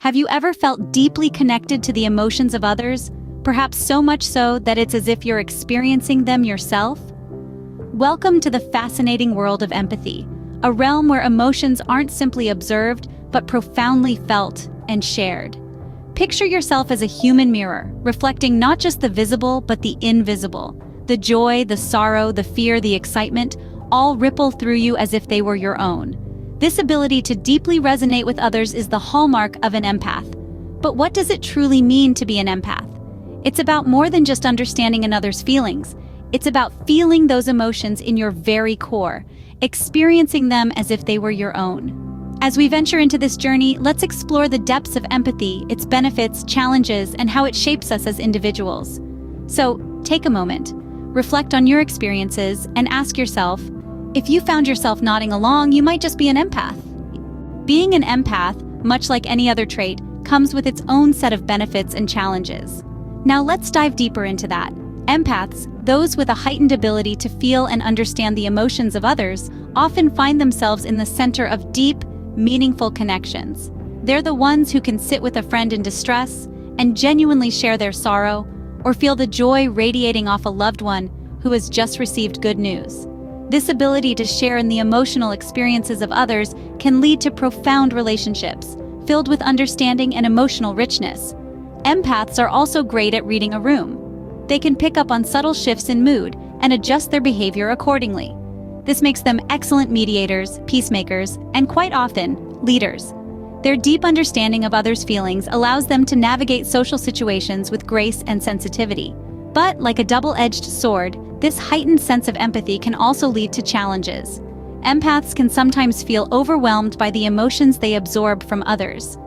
Have you ever felt deeply connected to the emotions of others, perhaps so much so that it's as if you're experiencing them yourself? Welcome to the fascinating world of empathy, a realm where emotions aren't simply observed, but profoundly felt and shared. Picture yourself as a human mirror, reflecting not just the visible, but the invisible. The joy, the sorrow, the fear, the excitement, all ripple through you as if they were your own. This ability to deeply resonate with others is the hallmark of an empath. But what does it truly mean to be an empath? It's about more than just understanding another's feelings. It's about feeling those emotions in your very core, experiencing them as if they were your own. As we venture into this journey, let's explore the depths of empathy, its benefits, challenges, and how it shapes us as individuals. So, take a moment, reflect on your experiences, and ask yourself, if you found yourself nodding along, you might just be an empath. Being an empath, much like any other trait, comes with its own set of benefits and challenges. Now let's dive deeper into that. Empaths, those with a heightened ability to feel and understand the emotions of others, often find themselves in the center of deep, meaningful connections. They're the ones who can sit with a friend in distress and genuinely share their sorrow, or feel the joy radiating off a loved one who has just received good news. This ability to share in the emotional experiences of others can lead to profound relationships, filled with understanding and emotional richness. Empaths are also great at reading a room. They can pick up on subtle shifts in mood and adjust their behavior accordingly. This makes them excellent mediators, peacemakers, and quite often, leaders. Their deep understanding of others' feelings allows them to navigate social situations with grace and sensitivity. But, like a double-edged sword, this heightened sense of empathy can also lead to challenges. Empaths can sometimes feel overwhelmed by the emotions they absorb from others.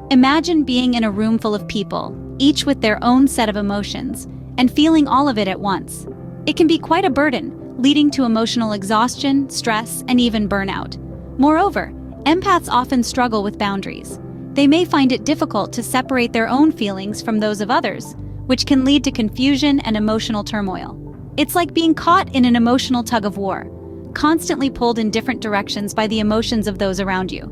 Imagine being in a room full of people, each with their own set of emotions, and feeling all of it at once. It can be quite a burden, leading to emotional exhaustion, stress, and even burnout. Moreover, empaths often struggle with boundaries. They may find it difficult to separate their own feelings from those of others, which can lead to confusion and emotional turmoil. It's like being caught in an emotional tug-of-war, constantly pulled in different directions by the emotions of those around you.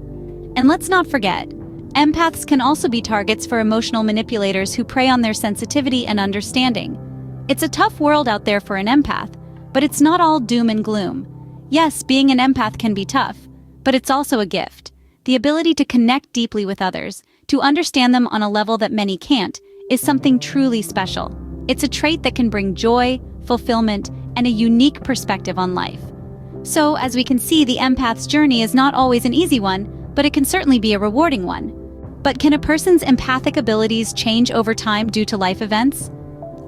And let's not forget, empaths can also be targets for emotional manipulators who prey on their sensitivity and understanding. It's a tough world out there for an empath, but it's not all doom and gloom. Yes, being an empath can be tough, but it's also a gift. The ability to connect deeply with others, to understand them on a level that many can't, is something truly special. It's a trait that can bring joy, fulfillment, and a unique perspective on life. So, as we can see, the empath's journey is not always an easy one, but it can certainly be a rewarding one. But can a person's empathic abilities change over time due to life events?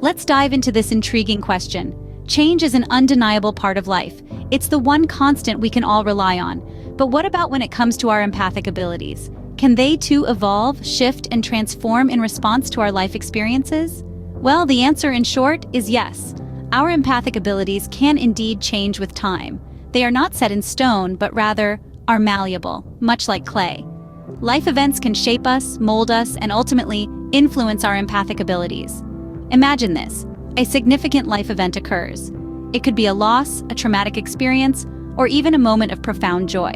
Let's dive into this intriguing question. Change is an undeniable part of life. It's the one constant we can all rely on. But what about when it comes to our empathic abilities? Can they too evolve, shift, and transform in response to our life experiences? Well, the answer in short is yes. Our empathic abilities can indeed change with time. They are not set in stone, but rather are malleable, much like clay. Life events can shape us, mold us, and ultimately influence our empathic abilities. Imagine this. A significant life event occurs. It could be a loss, a traumatic experience, or even a moment of profound joy.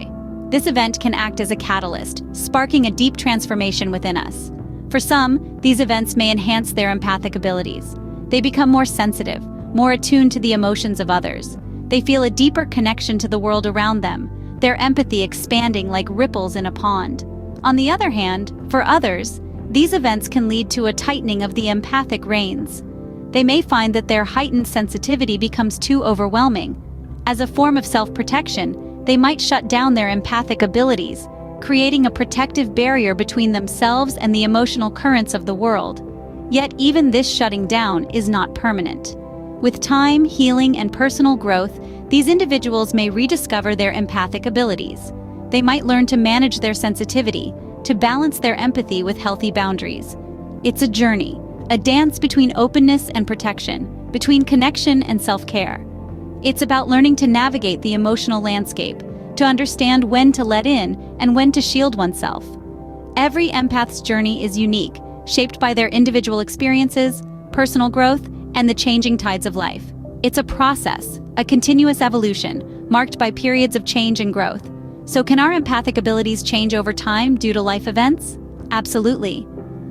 This event can act as a catalyst, sparking a deep transformation within us. For some, these events may enhance their empathic abilities. They become more sensitive, more attuned to the emotions of others. They feel a deeper connection to the world around them, their empathy expanding like ripples in a pond. On the other hand, for others, these events can lead to a tightening of the empathic reins. They may find that their heightened sensitivity becomes too overwhelming. As a form of self-protection, they might shut down their empathic abilities, creating a protective barrier between themselves and the emotional currents of the world. Yet even this shutting down is not permanent. With time, healing, and personal growth, these individuals may rediscover their empathic abilities. They might learn to manage their sensitivity, to balance their empathy with healthy boundaries. It's a journey, a dance between openness and protection, between connection and self-care. It's about learning to navigate the emotional landscape, to understand when to let in and when to shield oneself. Every empath's journey is unique, shaped by their individual experiences, personal growth, and the changing tides of life. It's a process, a continuous evolution, marked by periods of change and growth. So can our empathic abilities change over time due to life events? Absolutely.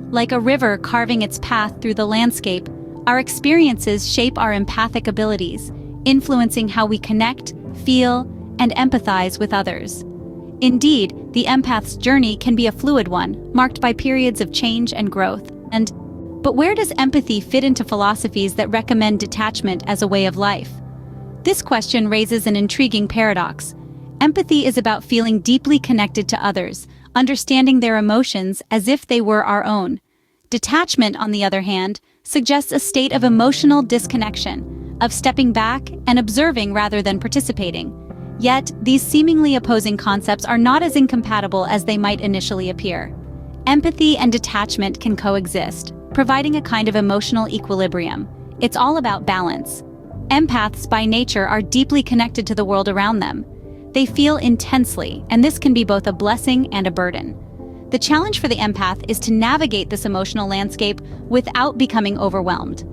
Like a river carving its path through the landscape, our experiences shape our empathic abilities, influencing how we connect, feel, and empathize with others. Indeed, the empath's journey can be a fluid one, marked by periods of change and growth. But where does empathy fit into philosophies that recommend detachment as a way of life? This question raises an intriguing paradox. Empathy is about feeling deeply connected to others, understanding their emotions as if they were our own. Detachment, on the other hand, suggests a state of emotional disconnection, of stepping back and observing rather than participating. Yet, these seemingly opposing concepts are not as incompatible as they might initially appear. Empathy and detachment can coexist, providing a kind of emotional equilibrium. It's all about balance. Empaths, by nature, are deeply connected to the world around them. They feel intensely, and this can be both a blessing and a burden. The challenge for the empath is to navigate this emotional landscape without becoming overwhelmed.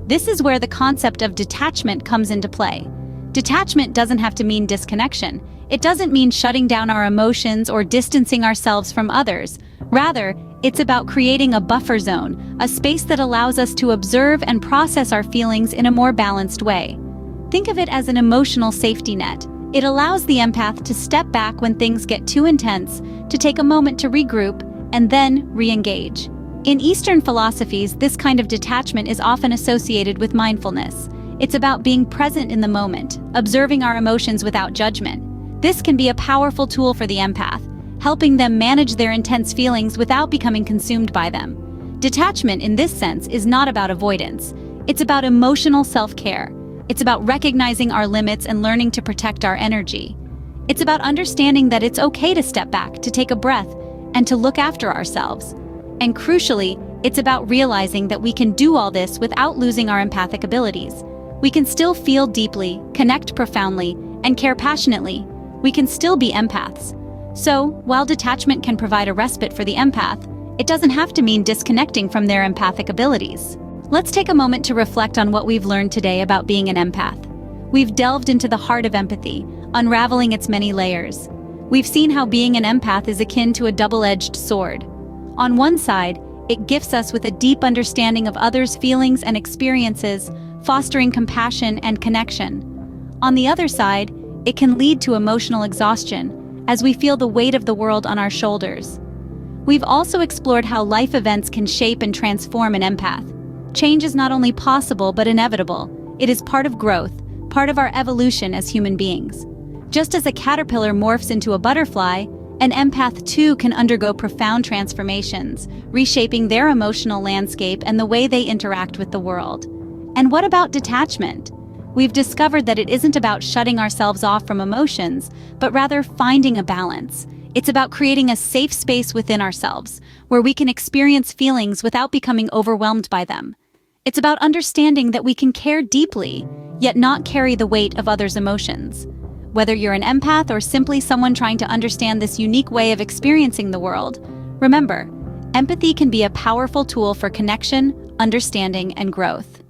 This is where the concept of detachment comes into play. Detachment doesn't have to mean disconnection. It doesn't mean shutting down our emotions or distancing ourselves from others. Rather, it's about creating a buffer zone, a space that allows us to observe and process our feelings in a more balanced way. Think of it as an emotional safety net. It allows the empath to step back when things get too intense, to take a moment to regroup, and then re-engage. In Eastern philosophies, this kind of detachment is often associated with mindfulness. It's about being present in the moment, observing our emotions without judgment. This can be a powerful tool for the empath, helping them manage their intense feelings without becoming consumed by them. Detachment, in this sense, is not about avoidance. It's about emotional self-care. It's about recognizing our limits and learning to protect our energy. It's about understanding that it's okay to step back, to take a breath, and to look after ourselves. And crucially, it's about realizing that we can do all this without losing our empathic abilities. We can still feel deeply, connect profoundly, and care passionately. We can still be empaths. So, while detachment can provide a respite for the empath, it doesn't have to mean disconnecting from their empathic abilities. Let's take a moment to reflect on what we've learned today about being an empath. We've delved into the heart of empathy, unraveling its many layers. We've seen how being an empath is akin to a double-edged sword. On one side, it gifts us with a deep understanding of others' feelings and experiences, fostering compassion and connection. On the other side, it can lead to emotional exhaustion, as we feel the weight of the world on our shoulders. We've also explored how life events can shape and transform an empath. Change is not only possible but inevitable. It is part of growth, part of our evolution as human beings. Just as a caterpillar morphs into a butterfly, an empath too can undergo profound transformations, reshaping their emotional landscape and the way they interact with the world. And what about detachment? We've discovered that it isn't about shutting ourselves off from emotions, but rather finding a balance. It's about creating a safe space within ourselves, where we can experience feelings without becoming overwhelmed by them. It's about understanding that we can care deeply, yet not carry the weight of others' emotions. Whether you're an empath or simply someone trying to understand this unique way of experiencing the world, remember, empathy can be a powerful tool for connection, understanding, and growth.